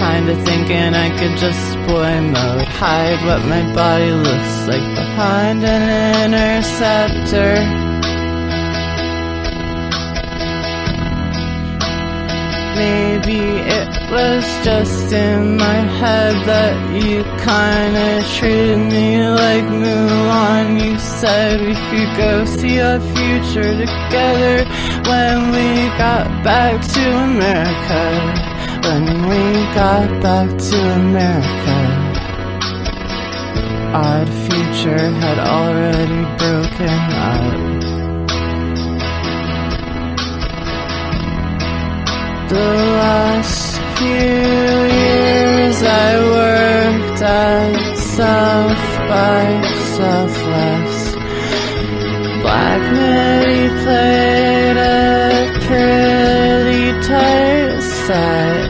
Kinda thinking I could just boy mode, hide what my body looks like behind an interceptor. Maybe it was just in my head that you kinda treated me like Mulan. You said we could go see our future together when we got back to America. When we got back to America, our future had already broken up. The last few years I worked at South by Southwest. Black Midi played a pretty tight set,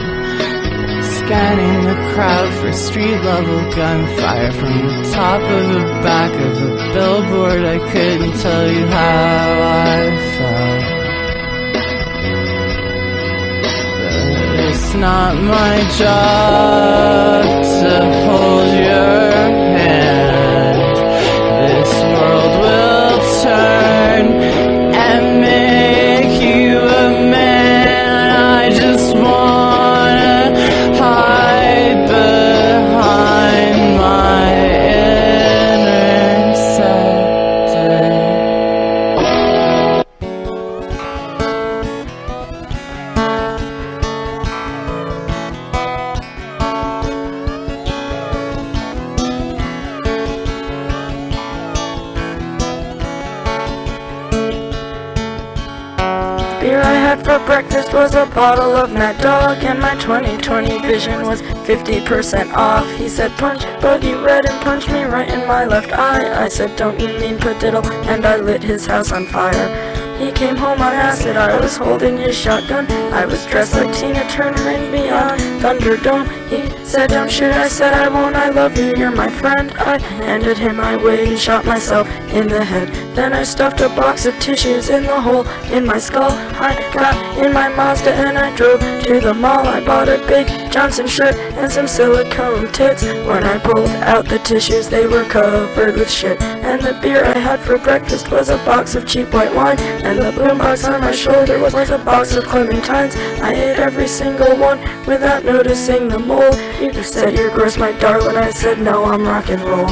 scanning the crowd for street-level gunfire from the top of the back of a billboard. I couldn't tell you how I felt, but it's not my job to hold your hand. This world will turn and make you a man. I just wanna hide behind my interceptor. Beer I had for breakfast was a bottle of Mad Dog, and my 20/20 vision was 50% off. He said punch buggy red and punched me right in my left eye. I said don't you mean padiddle, and I lit his house on fire. He came home on acid, I was holding his shotgun. I was dressed like Tina Turner in Beyond Thunderdome. He said don't shoot, I said I won't, I love you, you're my friend. I handed him my weight and shot myself in the head. Then I stuffed a box of tissues in the hole in my skull. I got in my Mazda and I drove to the mall. I bought a big Johnson shirt and some silicone tits. When I pulled out the tissues, they were covered with shit. And the beer I had for breakfast was a box of cheap white wine, and the boombox on my shoulder was a box of clementines. I ate every single one without noticing the mold. You said you're gross, my darling. I said no, I'm rock and roll.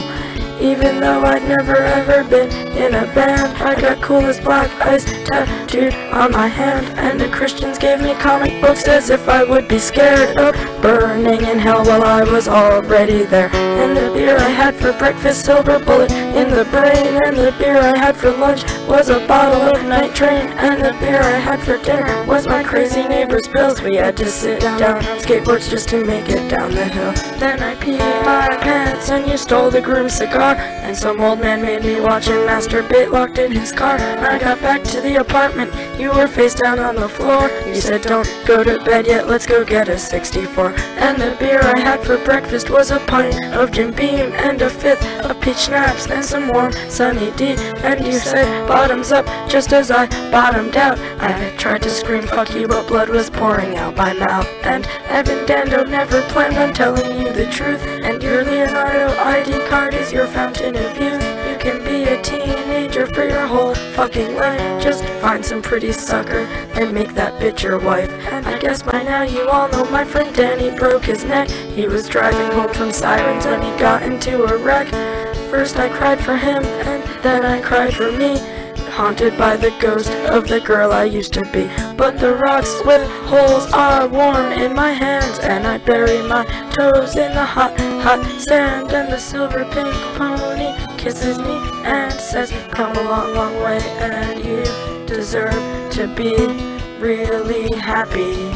Even though I'd never ever been in a band, I got cool as black ice tattooed on my hand. And the Christians gave me comic books as if I would be scared of burning in hell while I was already there. And the beer I had for breakfast, silver bullet in the brain. And the beer I had for lunch was a bottle of Night Train. And the beer I had for dinner was my crazy neighbor's pills. We had to sit down on skateboards just to make it down the hill. Then I peed my pants and you stole the groom's cigar. And some old man made me watch him masturbate locked in his car. When I got back to the apartment, you were face down on the floor. You said don't go to bed yet, let's go get a 64. And the beer I had for breakfast was a pint of Jim Beam and a fifth of peach schnapps and some warm Sunny D. And you said bottoms up just as I bottomed out. I tried to scream fuck you, but blood was pouring out my mouth. And Evan Dando never planned on telling you the truth. And your Leonardo ID card is your fountain of youth. You can be a teenager for your whole fucking life. Just find some pretty sucker and make that bitch your wife. And I guess by now you all know my friend Danny broke his neck. He was driving home from Sirens when he got into a wreck. First I cried for him and then I cried for me, haunted by the ghost of the girl I used to be. But the rocks with holes are warm in my hands, and I bury my toes in the hot, hot sand. And the silver pink pony kisses me and says, come a long, long way, and you deserve to be really happy.